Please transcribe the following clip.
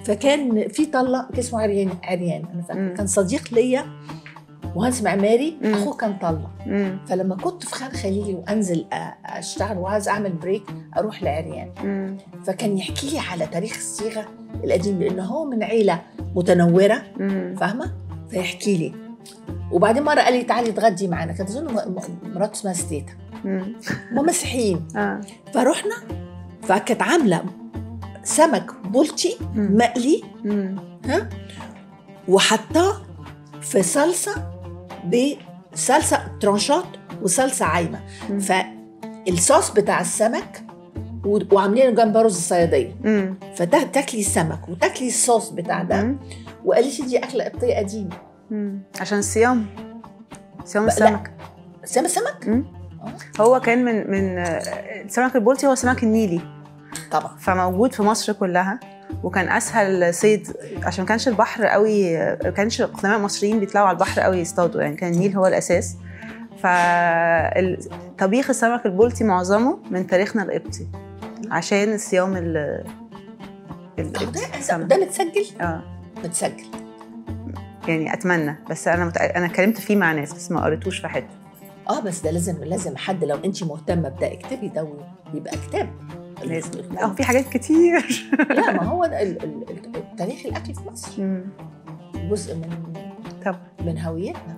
فكان في طله اسمه عريان انا فاكره، كان صديق ليا مهندس معماري، اخوه كان طله. فلما كنت في خان خليلي وانزل اشتغل وعايز اعمل بريك اروح لعريان. فكان يحكي لي على تاريخ الصيغه القديم، لان هو من عيله متنوره فاهمه، فيحكي لي. وبعدين مره قال لي تعالي اتغدي معانا، كانت اظن مراته اسمها ستيتا، هم مسيحيين. فرحنا، فكانت عامله سمك بولتي مقلي ها، وحطاه في صلصه، بصلصه ترانشات وصلصه عايمه. فالصوص بتاع السمك وعاملين جنبه رز الصياديه، فده تاكلي السمك وتاكلي الصوص بتاع ده. وقالت لي دي اكله قبطيه قديمه عشان صيام السمك. صيام السمك. هو كان من السمك البلطي هو سمك النيلي طبعا، فموجود في مصر كلها، وكان اسهل صيد عشان ما كانش البحر قوي، ما كانش القدماء المصريين بيطلعوا على البحر قوي يصطادوا، يعني كان النيل هو الاساس. فطبيخ السمك البلطي معظمه من تاريخنا القبطي عشان الصيام ده متسجل؟ متسجل يعني اتمنى، بس انا اتكلمت فيه مع ناس بس ما قريتوش في حته. بس ده لازم حد، لو انت مهتمه بده اكتبي ده ويبقى كتاب لازم. في حاجات كتير. لا، ما هو تاريخ الاكل في مصر جزء من هويتنا.